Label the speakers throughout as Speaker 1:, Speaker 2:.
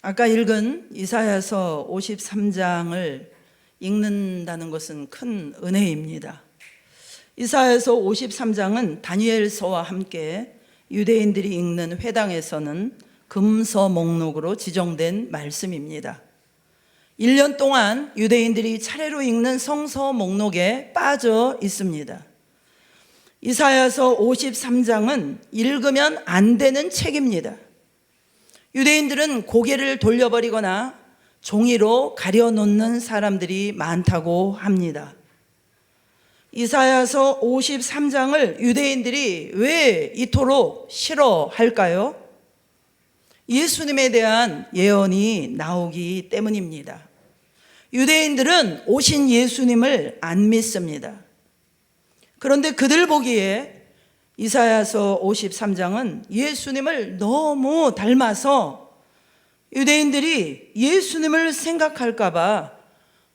Speaker 1: 아까 읽은 이사야서 53장을 읽는다는 것은 큰 은혜입니다. 이사야서 53장은 다니엘서와 함께 유대인들이 읽는 회당에서는 금서 목록으로 지정된 말씀입니다. 1년 동안 유대인들이 차례로 읽는 성서 목록에 빠져 있습니다. 이사야서 53장은 읽으면 안 되는 책입니다. 유대인들은 고개를 돌려버리거나 종이로 가려놓는 사람들이 많다고 합니다. 이사야서 53장을 유대인들이 왜 이토록 싫어할까요? 예수님에 대한 예언이 나오기 때문입니다. 유대인들은 오신 예수님을 안 믿습니다. 그런데 그들 보기에 이사야서 53장은 예수님을 너무 닮아서 유대인들이 예수님을 생각할까 봐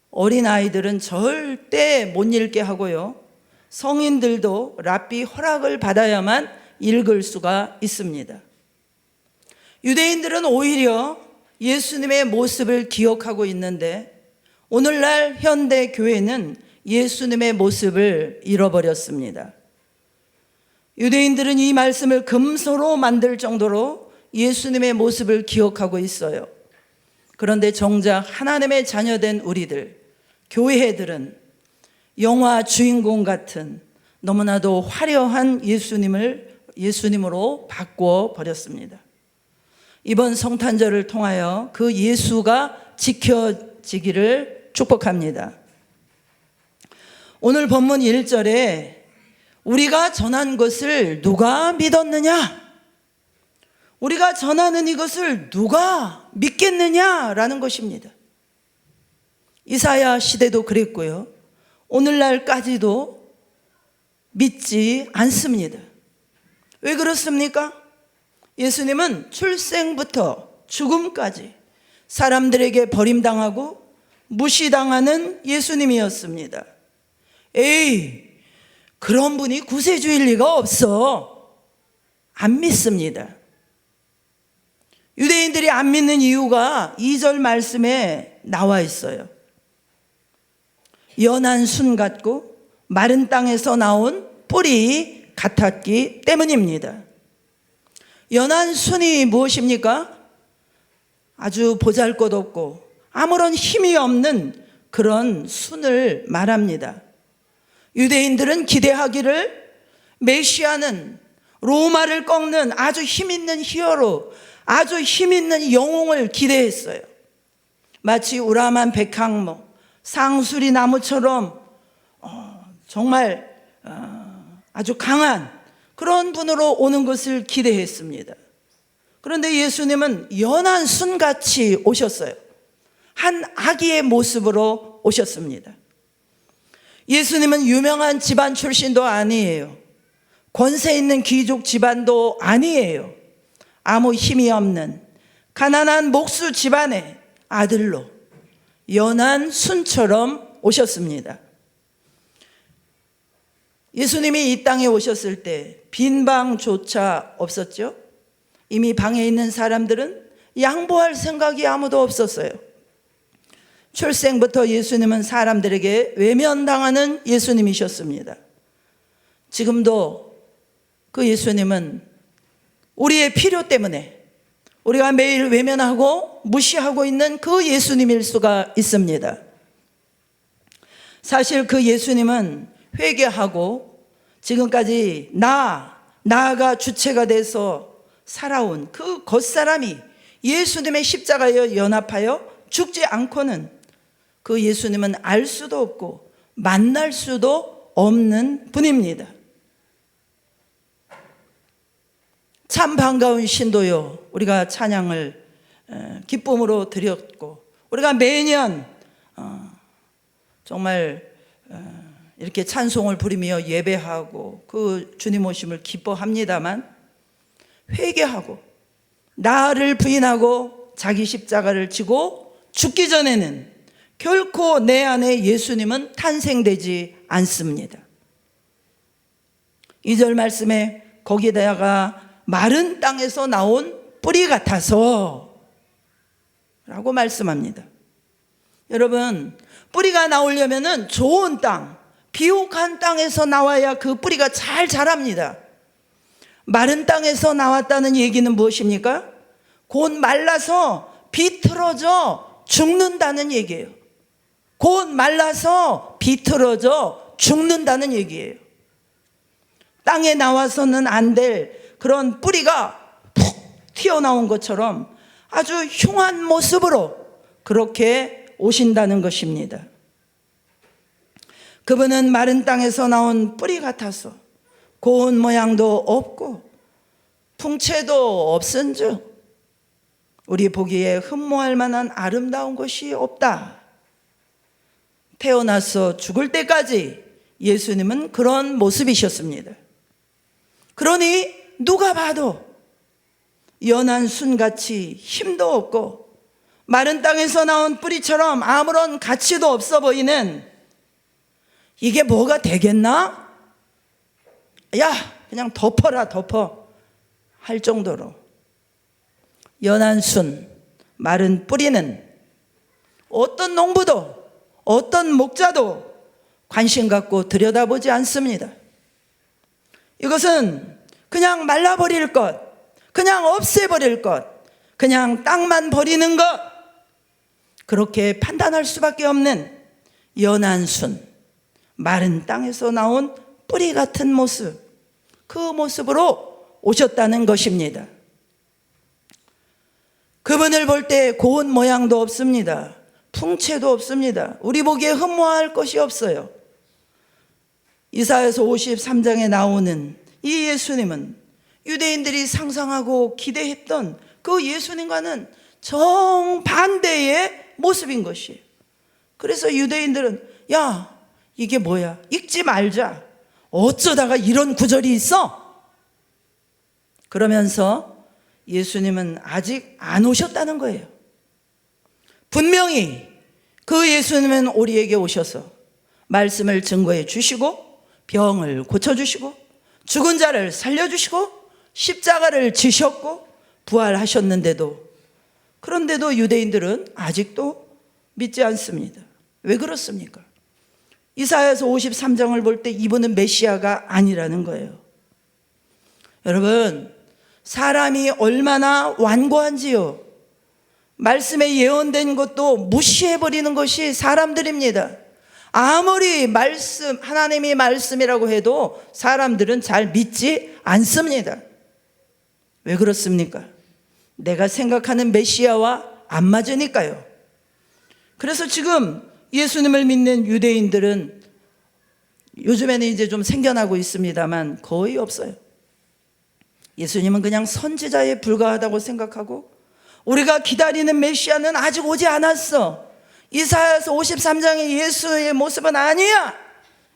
Speaker 1: 어린아이들은 절대 못 읽게 하고요, 성인들도 랍비 허락을 받아야만 읽을 수가 있습니다. 유대인들은 오히려 예수님의 모습을 기억하고 있는데 오늘날 현대 교회는 예수님의 모습을 잃어버렸습니다. 유대인들은 이 말씀을 금서로 만들 정도로 예수님의 모습을 기억하고 있어요. 그런데 정작 하나님의 자녀된 우리들, 교회들은 영화 주인공 같은 너무나도 화려한 예수님으로 바꾸어 버렸습니다. 이번 성탄절을 통하여 그 예수가 지켜지기를 축복합니다. 오늘 본문 1절에 우리가 전한 것을 누가 믿었느냐? 우리가 전하는 이것을 누가 믿겠느냐라는 것입니다. 이사야 시대도 그랬고요, 오늘날까지도 믿지 않습니다. 왜 그렇습니까? 예수님은 출생부터 죽음까지 사람들에게 버림당하고 무시당하는 예수님이었습니다. 에이, 그런 분이 구세주일 리가 없어. 안 믿습니다. 유대인들이 안 믿는 이유가 2절 말씀에 나와 있어요. 연한 순 같고 마른 땅에서 나온 뿌리 같았기 때문입니다. 연한 순이 무엇입니까? 아주 보잘것없고 아무런 힘이 없는 그런 순을 말합니다. 유대인들은 기대하기를 메시아는 로마를 꺾는 아주 힘있는 히어로, 아주 힘있는 영웅을 기대했어요. 마치 우람한 백항목, 상수리 나무처럼 정말 아주 강한 그런 분으로 오는 것을 기대했습니다. 그런데 예수님은 연한 순같이 오셨어요. 한 아기의 모습으로 오셨습니다. 예수님은 유명한 집안 출신도 아니에요. 권세 있는 귀족 집안도 아니에요. 아무 힘이 없는 가난한 목수 집안의 아들로 연한 순처럼 오셨습니다. 예수님이 이 땅에 오셨을 때 빈 방조차 없었죠. 이미 방에 있는 사람들은 양보할 생각이 아무도 없었어요. 출생부터 예수님은 사람들에게 외면당하는 예수님이셨습니다. 지금도 그 예수님은 우리의 필요 때문에 우리가 매일 외면하고 무시하고 있는 그 예수님일 수가 있습니다. 사실 그 예수님은 회개하고 지금까지 나가 주체가 돼서 살아온 그 겉사람이 예수님의 십자가에 연합하여 죽지 않고는 그 예수님은 알 수도 없고 만날 수도 없는 분입니다. 참 반가운 신도요, 우리가 찬양을 기쁨으로 드렸고 우리가 매년 정말 이렇게 찬송을 부르며 예배하고 그 주님 오심을 기뻐합니다만, 회개하고 나를 부인하고 자기 십자가를 지고 죽기 전에는 결코 내 안에 예수님은 탄생되지 않습니다. 2절 말씀에 거기다가 마른 땅에서 나온 뿌리 같아서, 라고 말씀합니다. 여러분, 뿌리가 나오려면은 좋은 땅, 비옥한 땅에서 나와야 그 뿌리가 잘 자랍니다. 마른 땅에서 나왔다는 얘기는 무엇입니까? 곧 말라서 비틀어져 죽는다는 얘기예요. 곧 말라서 비틀어져 죽는다는 얘기예요. 땅에 나와서는 안 될 그런 뿌리가 푹 튀어나온 것처럼 아주 흉한 모습으로 그렇게 오신다는 것입니다. 그분은 마른 땅에서 나온 뿌리 같아서 고운 모양도 없고 풍채도 없은즉 우리 보기에 흠모할 만한 아름다운 것이 없다. 태어나서 죽을 때까지 예수님은 그런 모습이셨습니다. 그러니 누가 봐도 연한 순같이 힘도 없고 마른 땅에서 나온 뿌리처럼 아무런 가치도 없어 보이는, 이게 뭐가 되겠나? 야, 그냥 덮어라 덮어 할 정도로 연한 순, 마른 뿌리는 어떤 농부도 어떤 목자도 관심 갖고 들여다보지 않습니다. 이것은 그냥 말라버릴 것, 그냥 없애버릴 것, 그냥 땅만 버리는 것, 그렇게 판단할 수밖에 없는 연한 순, 마른 땅에서 나온 뿌리 같은 모습, 그 모습으로 오셨다는 것입니다. 그분을 볼 때 고운 모양도 없습니다. 풍채도 없습니다. 우리 보기에 흠모할 것이 없어요. 이사야서 53장에 나오는 이 예수님은 유대인들이 상상하고 기대했던 그 예수님과는 정반대의 모습인 것이에요. 그래서 유대인들은 야, 이게 뭐야? 읽지 말자. 어쩌다가 이런 구절이 있어? 그러면서 예수님은 아직 안 오셨다는 거예요. 분명히 그 예수님은 우리에게 오셔서 말씀을 증거해 주시고 병을 고쳐주시고 죽은 자를 살려주시고 십자가를 지셨고 부활하셨는데도, 그런데도 유대인들은 아직도 믿지 않습니다. 왜 그렇습니까? 이사야서 53장을 볼 때 이분은 메시아가 아니라는 거예요. 여러분, 사람이 얼마나 완고한지요. 말씀에 예언된 것도 무시해버리는 것이 사람들입니다. 아무리 하나님이 말씀이라고 해도 사람들은 잘 믿지 않습니다. 왜 그렇습니까? 내가 생각하는 메시아와 안 맞으니까요. 그래서 지금 예수님을 믿는 유대인들은 요즘에는 이제 좀 생겨나고 있습니다만 거의 없어요. 예수님은 그냥 선지자에 불과하다고 생각하고 우리가 기다리는 메시아는 아직 오지 않았어. 이사야서 53장의 예수의 모습은 아니야.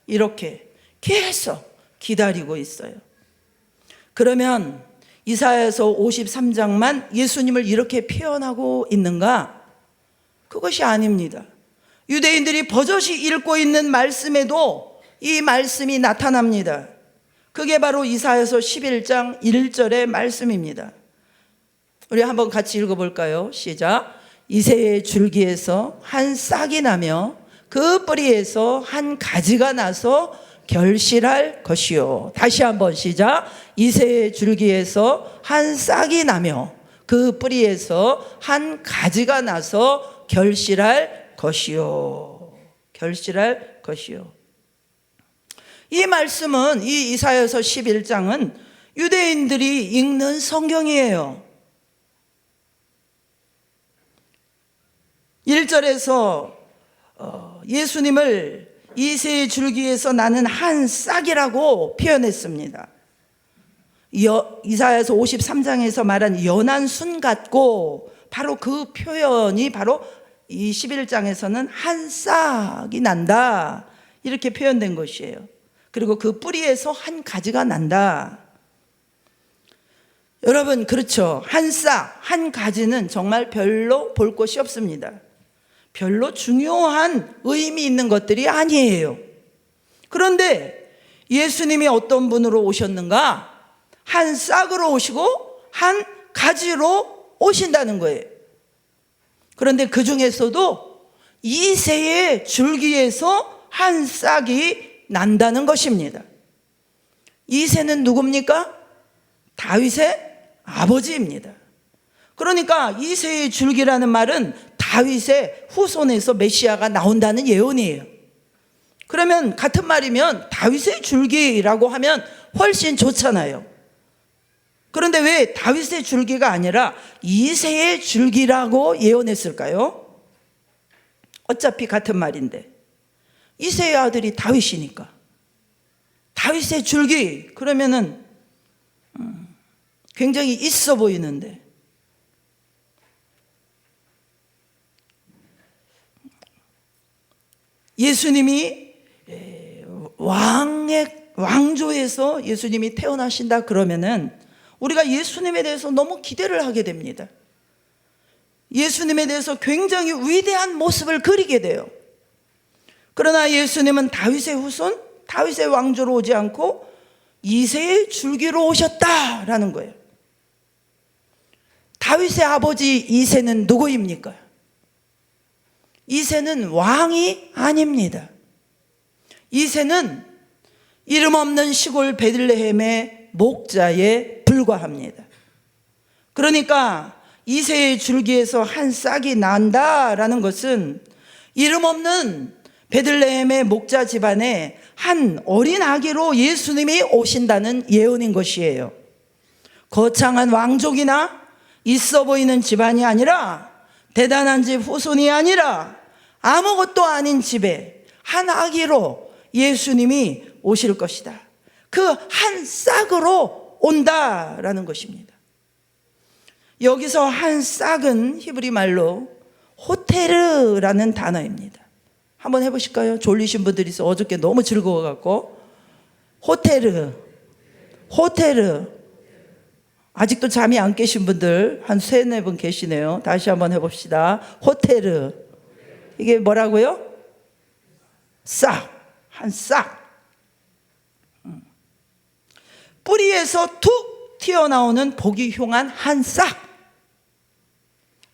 Speaker 1: 이렇게 계속 기다리고 있어요. 그러면 이사야서 53장만 예수님을 이렇게 표현하고 있는가? 그것이 아닙니다. 유대인들이 버젓이 읽고 있는 말씀에도 이 말씀이 나타납니다. 그게 바로 이사야서 11장 1절의 말씀입니다. 우리 한번 같이 읽어볼까요? 시작. 이새의 줄기에서 한 싹이 나며 그 뿌리에서 한 가지가 나서 결실할 것이요. 다시 한번 시작. 이새의 줄기에서 한 싹이 나며 그 뿌리에서 한 가지가 나서 결실할 것이요. 결실할 것이요. 이 말씀은, 이 이사야서 11장은 유대인들이 읽는 성경이에요. 1절에서 예수님을 이새의 줄기에서 나는 한 싹이라고 표현했습니다. 이사야서 53장에서 말한 연한 순 같고, 바로 그 표현이 바로 이 11장에서는 한 싹이 난다, 이렇게 표현된 것이에요. 그리고 그 뿌리에서 한 가지가 난다. 여러분, 그렇죠. 한 싹, 한 가지는 정말 별로 볼 것이 없습니다. 별로 중요한 의미 있는 것들이 아니에요. 그런데 예수님이 어떤 분으로 오셨는가? 한 싹으로 오시고 한 가지로 오신다는 거예요. 그런데 그 중에서도 이새의 줄기에서 한 싹이 난다는 것입니다. 이새는 누굽니까? 다윗의 아버지입니다. 그러니까 이새의 줄기라는 말은 다윗의 후손에서 메시아가 나온다는 예언이에요. 그러면 같은 말이면 다윗의 줄기라고 하면 훨씬 좋잖아요. 그런데 왜 다윗의 줄기가 아니라 이새의 줄기라고 예언했을까요? 어차피 같은 말인데 이새의 아들이 다윗이니까 다윗의 줄기 그러면은 굉장히 있어 보이는데 예수님이 왕조에서 예수님이 태어나신다 그러면은 우리가 예수님에 대해서 너무 기대를 하게 됩니다. 예수님에 대해서 굉장히 위대한 모습을 그리게 돼요. 그러나 예수님은 다윗의 후손, 다윗의 왕조로 오지 않고 이새의 줄기로 오셨다라는 거예요. 다윗의 아버지 이새는 누구입니까? 이새는 왕이 아닙니다. 이새는 이름 없는 시골 베들레헴의 목자에 불과합니다. 그러니까 이새의 줄기에서 한 싹이 난다라는 것은 이름 없는 베들레헴의 목자 집안에 한 어린 아기로 예수님이 오신다는 예언인 것이에요. 거창한 왕족이나 있어 보이는 집안이 아니라 대단한 집 후손이 아니라 아무것도 아닌 집에 한 아기로 예수님이 오실 것이다. 그 한 싹으로 온다라는 것입니다. 여기서 한 싹은 히브리 말로 호테르라는 단어입니다. 한번 해보실까요? 졸리신 분들이 있어. 어저께 너무 즐거워갖고. 호테르. 아직도 잠이 안 깨신 분들 한 3-4분 계시네요. 다시 한번 해봅시다. 호테르. 이게 뭐라고요? 싹. 한 싹. 뿌리에서 툭 튀어나오는 복이 흉한 한 싹.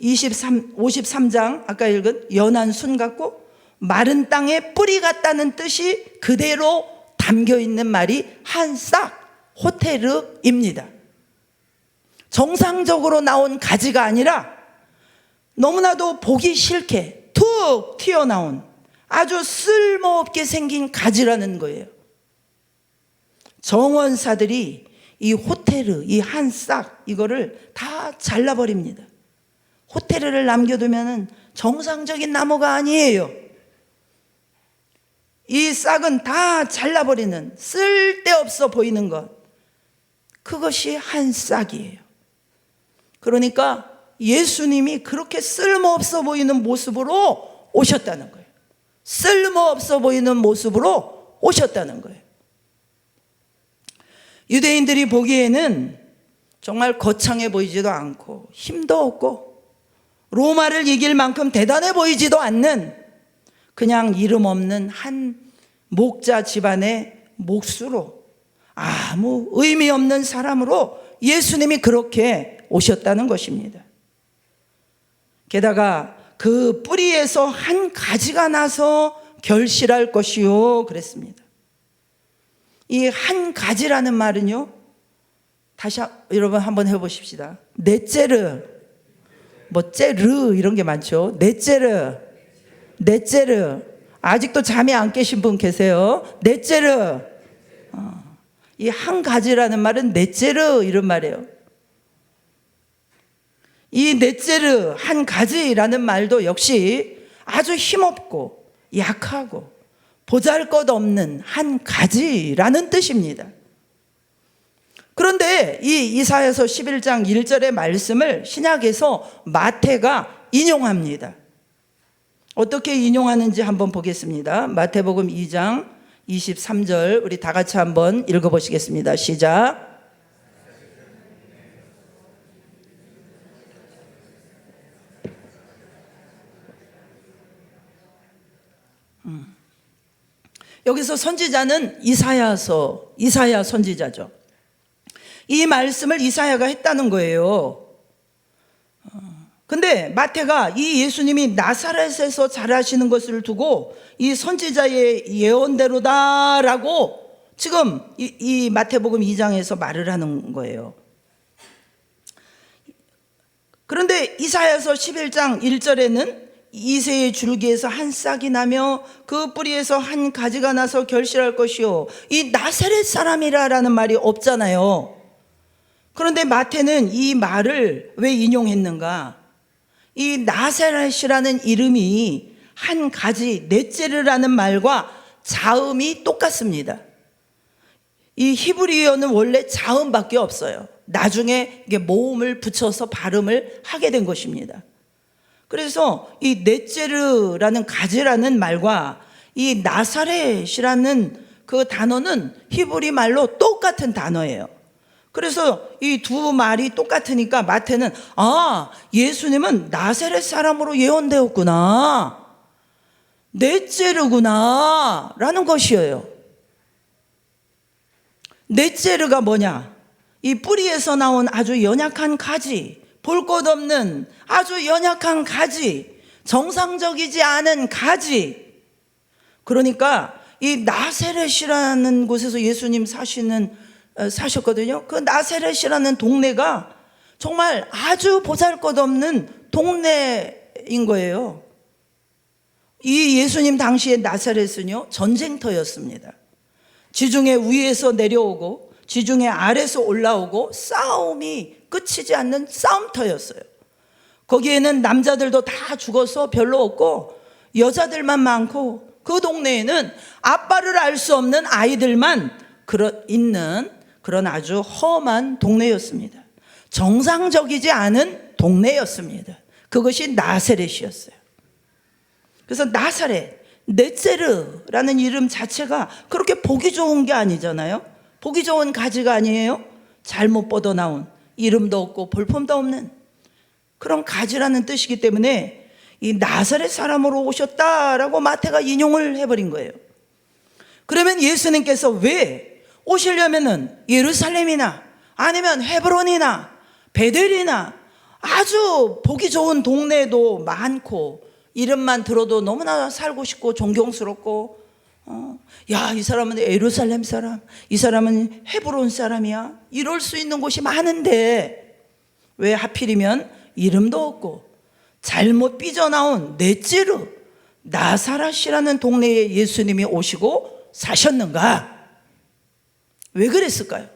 Speaker 1: 53장 아까 읽은 연한 순 같고 마른 땅에 뿌리 같다는 뜻이 그대로 담겨있는 말이 한 싹, 호테르입니다. 정상적으로 나온 가지가 아니라 너무나도 보기 싫게 툭 튀어나온 아주 쓸모없게 생긴 가지라는 거예요. 정원사들이 이 호테르, 이 한 싹 이거를 다 잘라버립니다. 호테르를 남겨두면 정상적인 나무가 아니에요. 이 싹은 다 잘라버리는 쓸데없어 보이는 것, 그것이 한 싹이에요. 그러니까 예수님이 그렇게 쓸모없어 보이는 모습으로 오셨다는 거예요. 쓸모없어 보이는 모습으로 오셨다는 거예요. 유대인들이 보기에는 정말 거창해 보이지도 않고 힘도 없고 로마를 이길 만큼 대단해 보이지도 않는 그냥 이름 없는 한 목자 집안의 목수로 아무 의미 없는 사람으로 예수님이 그렇게 오셨다는 것입니다. 게다가 그 뿌리에서 한 가지가 나서 결실할 것이요 그랬습니다. 이 한 가지라는 말은요, 다시 여러분 한번 해보십시다. 넷제르, 뭐 째르 이런 게 많죠. 넷제르. 아직도 잠이 안 깨신 분 계세요. 넷제르. 이 한 가지라는 말은 넷제르 이런 말이에요. 이 넷제르 한 가지라는 말도 역시 아주 힘없고 약하고 보잘것없는 한 가지라는 뜻입니다. 그런데 이 이사야서 11장 1절의 말씀을 신약에서 마태가 인용합니다. 어떻게 인용하는지 한번 보겠습니다. 마태복음 2장 23절 우리 다 같이 한번 읽어보시겠습니다. 시작. 여기서 선지자는 이사야 선지자죠. 이 말씀을 이사야가 했다는 거예요. 근데 마태가 이 예수님이 나사렛에서 자라시는 것을 두고 이 선지자의 예언대로다라고 지금 이 마태복음 2장에서 말을 하는 거예요. 그런데 이사야서 11장 1절에는 이새의 줄기에서 한 싹이 나며 그 뿌리에서 한 가지가 나서 결실할 것이요, 이 나사렛 사람이라라는 말이 없잖아요. 그런데 마태는 이 말을 왜 인용했는가? 이 나사렛이라는 이름이 한 가지, 넷제르라는 말과 자음이 똑같습니다. 이 히브리어는 원래 자음밖에 없어요. 나중에 이게 모음을 붙여서 발음을 하게 된 것입니다. 그래서 이 넷제르라는 가지라는 말과 이 나사렛이라는 그 단어는 히브리 말로 똑같은 단어예요. 그래서 이 두 말이 똑같으니까 마태는 예수님은 나사렛 사람으로 예언되었구나, 넷제르구나 라는 것이에요. 넷제르가 뭐냐? 이 뿌리에서 나온 아주 연약한 가지, 볼 것 없는 아주 연약한 가지, 정상적이지 않은 가지. 그러니까 이 나사렛이라는 곳에서 예수님 사셨거든요. 그 나사렛이라는 동네가 정말 아주 보잘것없는 동네인 거예요. 이 예수님 당시의 나사렛은요, 전쟁터였습니다. 지중해 위에서 내려오고 지중해 아래서 올라오고 싸움이 끝이지 않는 싸움터였어요. 거기에는 남자들도 다 죽어서 별로 없고 여자들만 많고, 그 동네에는 아빠를 알 수 없는 아이들만 있는 그런 아주 험한 동네였습니다. 정상적이지 않은 동네였습니다. 그것이 나사렛이었어요. 그래서 나사렛, 넷제르라는 이름 자체가 그렇게 보기 좋은 게 아니잖아요. 보기 좋은 가지가 아니에요. 잘못 뻗어나온, 이름도 없고 볼품도 없는 그런 가지라는 뜻이기 때문에 이 나사렛 사람으로 오셨다라고 마태가 인용을 해버린 거예요. 그러면 예수님께서 왜 오시려면은 예루살렘이나 아니면 헤브론이나 베델이나 아주 보기 좋은 동네도 많고 이름만 들어도 너무나 살고 싶고 존경스럽고, 이 사람은 예루살렘 사람, 이 사람은 헤브론 사람이야, 이럴 수 있는 곳이 많은데 왜 하필이면 이름도 없고 잘못 삐져나온 넷제르 나사렛이라는 동네에 예수님이 오시고 사셨는가? 왜 그랬을까요?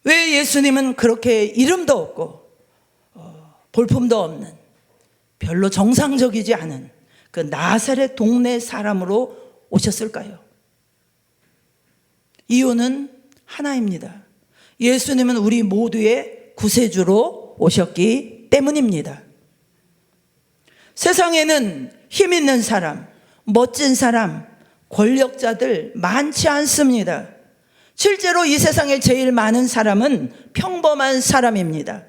Speaker 1: 왜 예수님은 그렇게 이름도 없고 볼품도 없는, 별로 정상적이지 않은 그 나사렛 동네 사람으로 오셨을까요? 이유는 하나입니다. 예수님은 우리 모두의 구세주로 오셨기 때문입니다. 세상에는 힘 있는 사람, 멋진 사람, 권력자들 많지 않습니다. 실제로 이 세상에 제일 많은 사람은 평범한 사람입니다.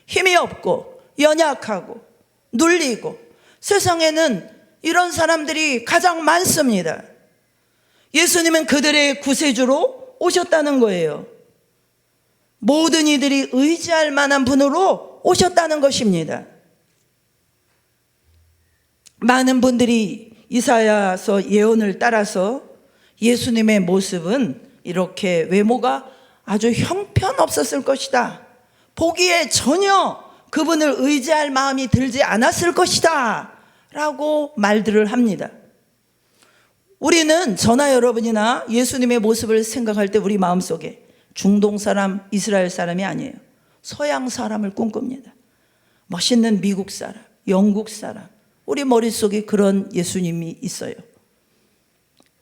Speaker 1: 힘이 없고 연약하고 눌리고, 세상에는 이런 사람들이 가장 많습니다. 예수님은 그들의 구세주로 오셨다는 거예요. 모든 이들이 의지할 만한 분으로 오셨다는 것입니다. 많은 분들이 이사야서 예언을 따라서 예수님의 모습은 이렇게 외모가 아주 형편없었을 것이다, 보기에 전혀 그분을 의지할 마음이 들지 않았을 것이다 라고 말들을 합니다. 우리는 저나 여러분이나 예수님의 모습을 생각할 때 우리 마음속에 중동 사람, 이스라엘 사람이 아니에요. 서양 사람을 꿈꿉니다. 멋있는 미국 사람, 영국 사람, 우리 머릿속에 그런 예수님이 있어요.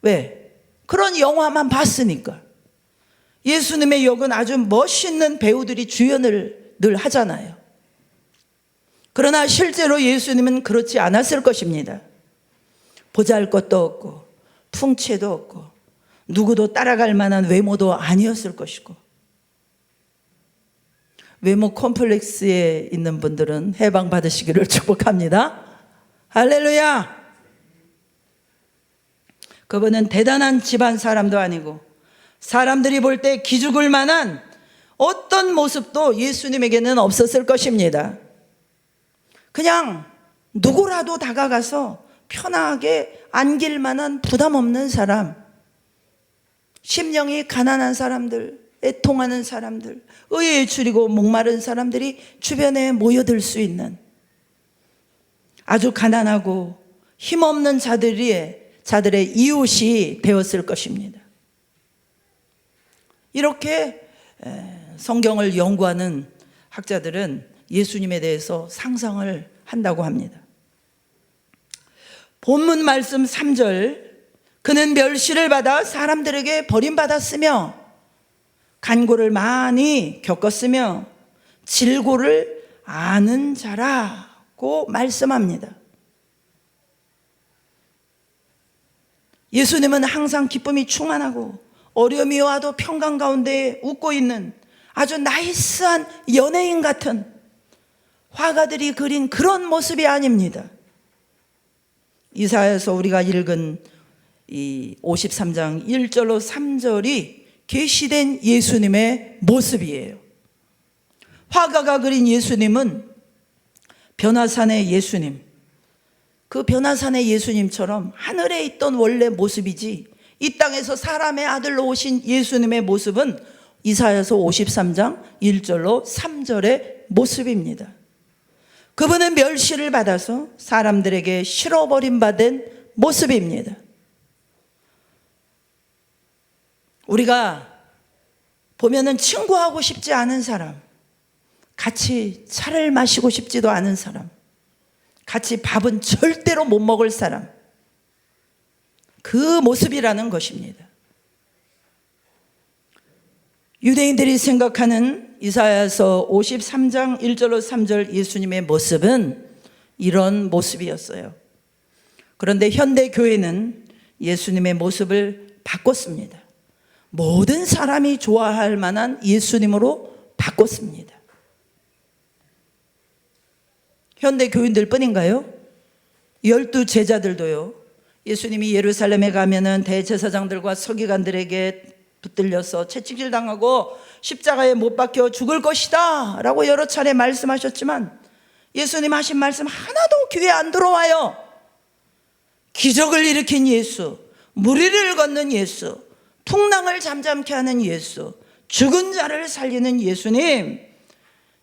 Speaker 1: 왜? 그런 영화만 봤으니까. 예수님의 역은 아주 멋있는 배우들이 주연을 늘 하잖아요. 그러나 실제로 예수님은 그렇지 않았을 것입니다. 보잘것도 없고 풍채도 없고 누구도 따라갈 만한 외모도 아니었을 것이고, 외모 컴플렉스에 있는 분들은 해방받으시기를 축복합니다. 할렐루야. 그분은 대단한 집안 사람도 아니고 사람들이 볼 때 기죽을 만한 어떤 모습도 예수님에게는 없었을 것입니다. 그냥 누구라도 다가가서 편하게 안길 만한 부담 없는 사람, 심령이 가난한 사람들, 애통하는 사람들, 의에 줄이고 목마른 사람들이 주변에 모여들 수 있는 아주 가난하고 힘없는 자들의 이웃이 되었을 것입니다. 이렇게 성경을 연구하는 학자들은 예수님에 대해서 상상을 한다고 합니다. 본문 말씀 3절, 그는 멸시를 받아 사람들에게 버림받았으며 간고를 많이 겪었으며 질고를 아는 자라고 말씀합니다. 예수님은 항상 기쁨이 충만하고 어려움이 와도 평강 가운데 웃고 있는 아주 나이스한 연예인 같은 화가들이 그린 그런 모습이 아닙니다. 이사야에서 우리가 읽은 이 53장 1절로 3절이 계시된 예수님의 모습이에요. 화가가 그린 예수님은 변화산의 예수님, 그 변화산의 예수님처럼 하늘에 있던 원래 모습이지 이 땅에서 사람의 아들로 오신 예수님의 모습은 이사야서 53장 1절로 3절의 모습입니다. 그분은 멸시를 받아서 사람들에게 실어버림받은 모습입니다. 우리가 보면은 친구하고 싶지 않은 사람, 같이 차를 마시고 싶지도 않은 사람, 같이 밥은 절대로 못 먹을 사람, 그 모습이라는 것입니다. 유대인들이 생각하는 이사야서 53장 1절로 3절 예수님의 모습은 이런 모습이었어요. 그런데 현대 교회는 예수님의 모습을 바꿨습니다. 모든 사람이 좋아할 만한 예수님으로 바꿨습니다. 현대 교인들 뿐인가요? 12 제자들도요, 예수님이 예루살렘에 가면은 대제사장들과 서기관들에게 붙들려서 채찍질 당하고 십자가에 못 박혀 죽을 것이다 라고 여러 차례 말씀하셨지만 예수님 하신 말씀 하나도 귀에 안 들어와요. 기적을 일으킨 예수, 무리를 걷는 예수, 풍랑을 잠잠케 하는 예수, 죽은 자를 살리는 예수님,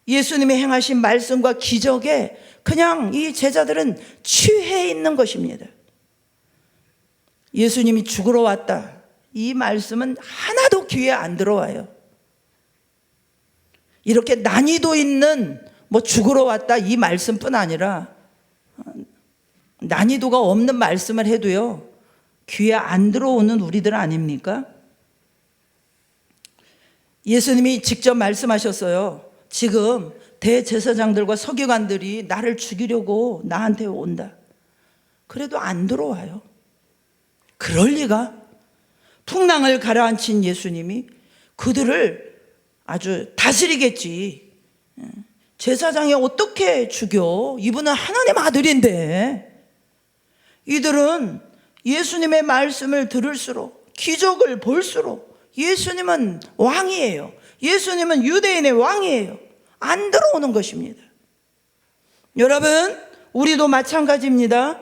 Speaker 1: 예수님이 행하신 말씀과 기적에 그냥 이 제자들은 취해 있는 것입니다. 예수님이 죽으러 왔다, 이 말씀은 하나도 귀에 안 들어와요. 이렇게 난이도 있는 죽으러 왔다 이 말씀뿐 아니라 난이도가 없는 말씀을 해도요 귀에 안 들어오는 우리들 아닙니까? 예수님이 직접 말씀하셨어요. 지금 대제사장들과 서기관들이 나를 죽이려고 나한테 온다. 그래도 안 들어와요. 그럴 리가? 풍랑을 가라앉힌 예수님이 그들을 아주 다스리겠지. 제사장이 어떻게 죽여? 이분은 하나님 아들인데. 이들은 예수님의 말씀을 들을수록, 기적을 볼수록 예수님은 왕이에요. 예수님은 유대인의 왕이에요. 안 들어오는 것입니다. 여러분, 우리도 마찬가지입니다.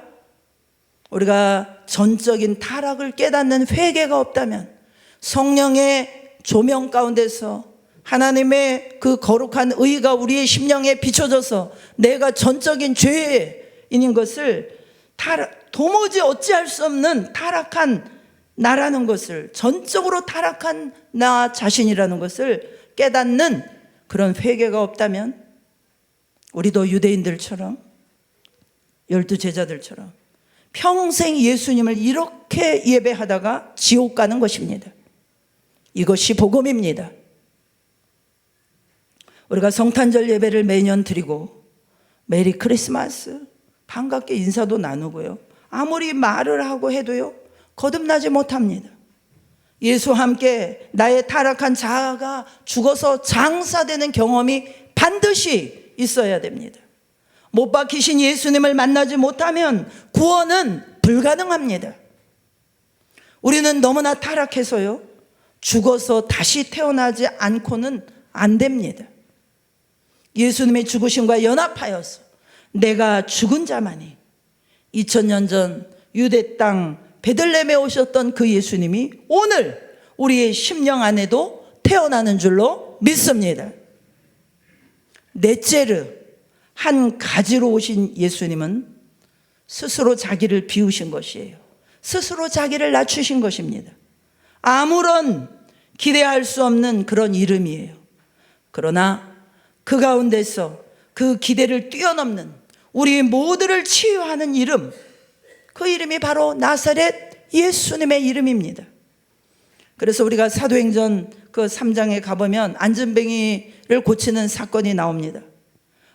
Speaker 1: 우리가 전적인 타락을 깨닫는 회개가 없다면, 성령의 조명 가운데서 하나님의 그 거룩한 의가 우리의 심령에 비춰져서 내가 전적인 죄인인 것을 도무지 어찌할 수 없는 타락한 나라는 것을, 전적으로 타락한 나 자신이라는 것을 깨닫는 그런 회개가 없다면 우리도 유대인들처럼, 12 제자들처럼 평생 예수님을 이렇게 예배하다가 지옥 가는 것입니다. 이것이 복음입니다. 우리가 성탄절 예배를 매년 드리고 메리 크리스마스 반갑게 인사도 나누고요, 아무리 말을 하고 해도요 거듭나지 못합니다. 예수와 함께 나의 타락한 자아가 죽어서 장사되는 경험이 반드시 있어야 됩니다. 못 박히신 예수님을 만나지 못하면 구원은 불가능합니다. 우리는 너무나 타락해서요 죽어서 다시 태어나지 않고는 안 됩니다. 예수님의 죽으심과 연합하여서 내가 죽은 자만이 2000년 전 유대 땅 베들레헴에 오셨던 그 예수님이 오늘 우리의 심령 안에도 태어나는 줄로 믿습니다. 넷째로 한 가지로 오신 예수님은 스스로 자기를 비우신 것이에요. 스스로 자기를 낮추신 것입니다. 아무런 기대할 수 없는 그런 이름이에요. 그러나 그 가운데서 그 기대를 뛰어넘는 우리 모두를 치유하는 이름, 그 이름이 바로 나사렛 예수님의 이름입니다. 그래서 우리가 사도행전 그 3장에 가보면 안전뱅이를 고치는 사건이 나옵니다.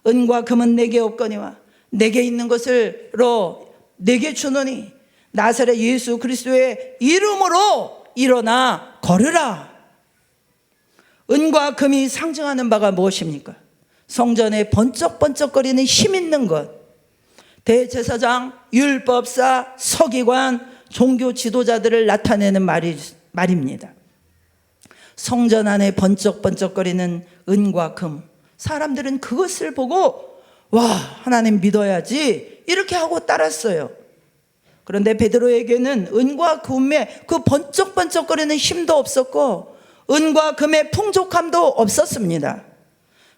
Speaker 1: 은과 금은 내게 없거니와 내게 있는 것을로 내게 주노니 나사렛 예수 그리스도의 이름으로 일어나 걸으라. 은과 금이 상징하는 바가 무엇입니까? 성전에 번쩍번쩍거리는 힘 있는 것, 대제사장, 율법사, 서기관, 종교 지도자들을 나타내는 말입니다. 성전 안에 번쩍번쩍거리는 은과 금, 사람들은 그것을 보고 와, 하나님 믿어야지 이렇게 하고 따랐어요. 그런데 베드로에게는 은과 금의 그 번쩍번쩍거리는 힘도 없었고 은과 금의 풍족함도 없었습니다.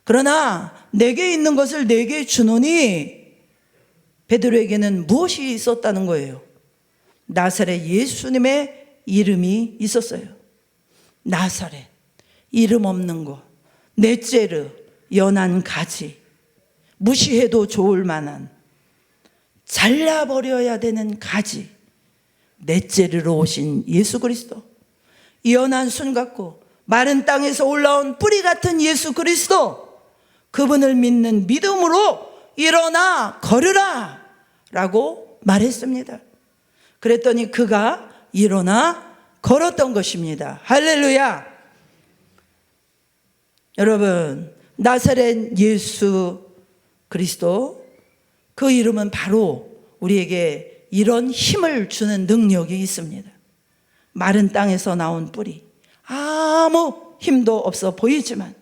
Speaker 1: 그러나 내게 있는 것을 내게 주노니 베드로에게는 무엇이 있었다는 거예요? 나사렛 예수님의 이름이 있었어요. 나사렛, 이름 없는 것. 넷째로 연한 가지, 무시해도 좋을 만한, 잘라버려야 되는 가지. 넷째로 오신 예수 그리스도, 연한 순 같고 마른 땅에서 올라온 뿌리 같은 예수 그리스도, 그분을 믿는 믿음으로 일어나 걸으라 라고 말했습니다. 그랬더니 그가 일어나 걸었던 것입니다. 할렐루야. 여러분, 나사렛 예수 그리스도, 그 이름은 바로 우리에게 이런 힘을 주는 능력이 있습니다. 마른 땅에서 나온 뿌리, 아무 힘도 없어 보이지만,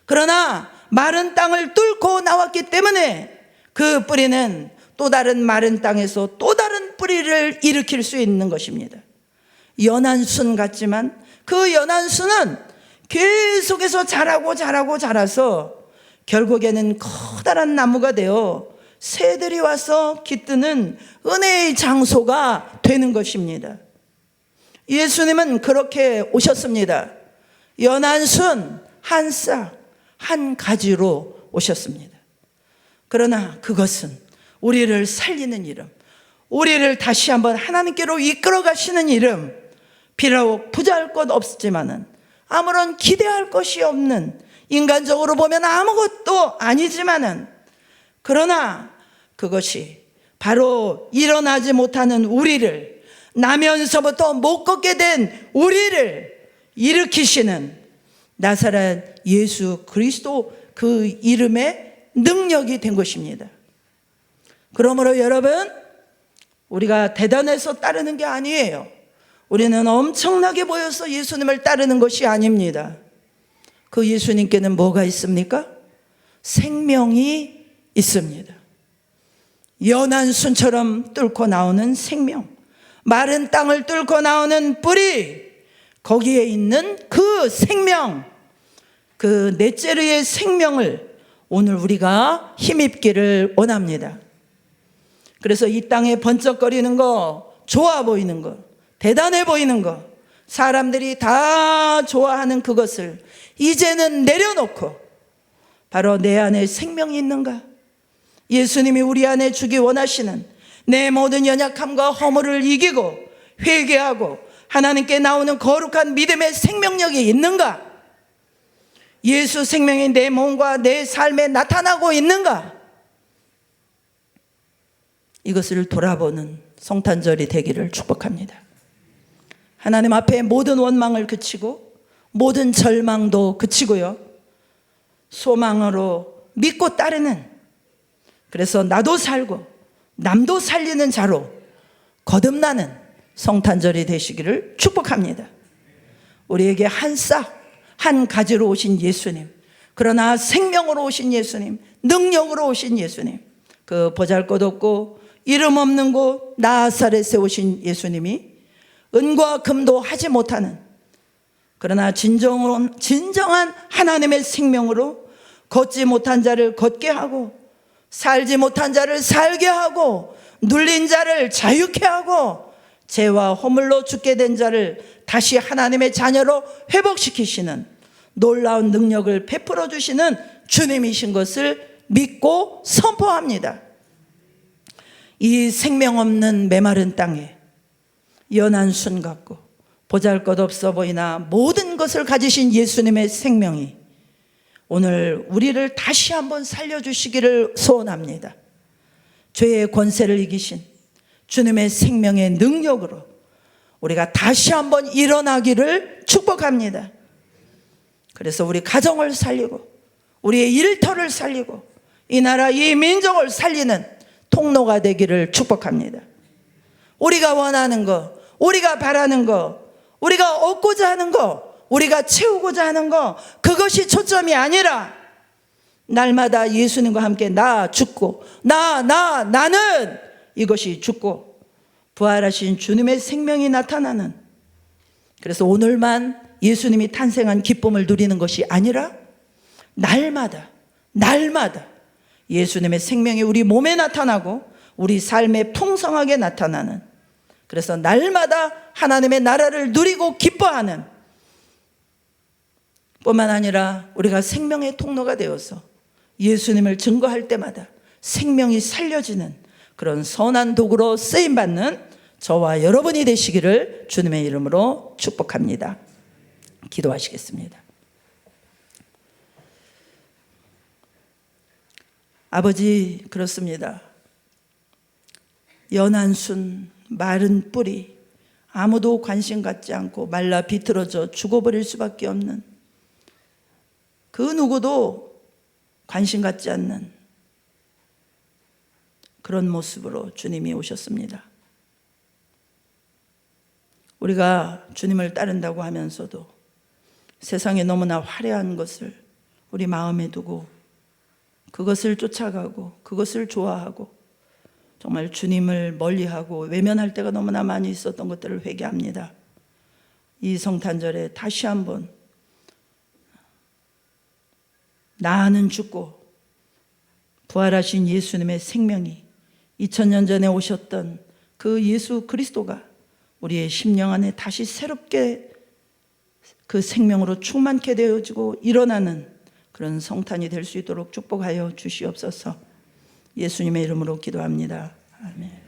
Speaker 1: 그러나 마른 땅을 뚫고 나왔기 때문에 그 뿌리는 또 다른 마른 땅에서 또 다른 뿌리를 일으킬 수 있는 것입니다. 연한 순 같지만 그 연한 순은 계속해서 자라서 결국에는 커다란 나무가 되어 새들이 와서 깃드는 은혜의 장소가 되는 것입니다. 예수님은 그렇게 오셨습니다. 연한 순 한 싹, 한 가지로 오셨습니다. 그러나 그것은 우리를 살리는 이름, 우리를 다시 한번 하나님께로 이끌어 가시는 이름, 비록 부자할 것 없지만은 아무런 기대할 것이 없는, 인간적으로 보면 아무것도 아니지만은, 그러나 그것이 바로 일어나지 못하는 우리를, 나면서부터 못 걷게 된 우리를 일으키시는 나사렛 예수 그리스도, 그 이름의 능력이 된 것입니다. 그러므로 여러분, 우리가 대단해서 따르는 게 아니에요. 우리는 엄청나게 보여서 예수님을 따르는 것이 아닙니다. 그 예수님께는 뭐가 있습니까? 생명이 있습니다. 연한 순처럼 뚫고 나오는 생명, 마른 땅을 뚫고 나오는 뿌리, 거기에 있는 그 생명, 그 넷째르의 생명을 오늘 우리가 힘입기를 원합니다. 그래서 이 땅에 번쩍거리는 거, 좋아 보이는 거, 대단해 보이는 거, 사람들이 다 좋아하는 그것을 이제는 내려놓고 바로 내 안에 생명이 있는가? 예수님이 우리 안에 주기 원하시는 내 모든 연약함과 허물을 이기고 회개하고 하나님께 나오는 거룩한 믿음의 생명력이 있는가? 예수 생명이 내 몸과 내 삶에 나타나고 있는가? 이것을 돌아보는 성탄절이 되기를 축복합니다. 하나님 앞에 모든 원망을 그치고 모든 절망도 그치고요, 소망으로 믿고 따르는, 그래서 나도 살고 남도 살리는 자로 거듭나는 성탄절이 되시기를 축복합니다. 우리에게 한 싹, 한 가지로 오신 예수님, 그러나 생명으로 오신 예수님, 능력으로 오신 예수님, 그 보잘것없고 이름 없는 곳 나사렛에 오신 예수님이 은과 금도 하지 못하는, 그러나 진정한 하나님의 생명으로 걷지 못한 자를 걷게 하고 살지 못한 자를 살게 하고 눌린 자를 자유케 하고 죄와 허물로 죽게 된 자를 다시 하나님의 자녀로 회복시키시는 놀라운 능력을 베풀어 주시는 주님이신 것을 믿고 선포합니다. 이 생명 없는 메마른 땅에 연한 순 같고 보잘것없어 보이나 모든 것을 가지신 예수님의 생명이 오늘 우리를 다시 한번 살려주시기를 소원합니다. 죄의 권세를 이기신 주님의 생명의 능력으로 우리가 다시 한번 일어나기를 축복합니다. 그래서 우리 가정을 살리고 우리의 일터를 살리고 이 나라 이 민족을 살리는 통로가 되기를 축복합니다. 우리가 원하는 거, 우리가 바라는 거, 우리가 얻고자 하는 거, 우리가 채우고자 하는 거, 그것이 초점이 아니라 날마다 예수님과 함께 나 죽고 나는 이것이 죽고 부활하신 주님의 생명이 나타나는, 그래서 오늘만 예수님이 탄생한 기쁨을 누리는 것이 아니라 날마다 예수님의 생명이 우리 몸에 나타나고 우리 삶에 풍성하게 나타나는, 그래서 날마다 하나님의 나라를 누리고 기뻐하는 뿐만 아니라 우리가 생명의 통로가 되어서 예수님을 증거할 때마다 생명이 살려지는 그런 선한 도구로 쓰임받는 저와 여러분이 되시기를 주님의 이름으로 축복합니다. 기도하시겠습니다. 아버지, 그렇습니다. 연한 순, 마른 뿌리, 아무도 관심 갖지 않고 말라 비틀어져 죽어버릴 수밖에 없는, 그 누구도 관심 갖지 않는 그런 모습으로 주님이 오셨습니다. 우리가 주님을 따른다고 하면서도 세상에 너무나 화려한 것을 우리 마음에 두고 그것을 쫓아가고 그것을 좋아하고 정말 주님을 멀리하고 외면할 때가 너무나 많이 있었던 것들을 회개합니다. 이 성탄절에 다시 한번 나는 죽고 부활하신 예수님의 생명이 2000년 전에 오셨던 그 예수 그리스도가 우리의 심령 안에 다시 새롭게 그 생명으로 충만케 되어지고 일어나는 그런 성탄이 될 수 있도록 축복하여 주시옵소서. 예수님의 이름으로 기도합니다. 아멘.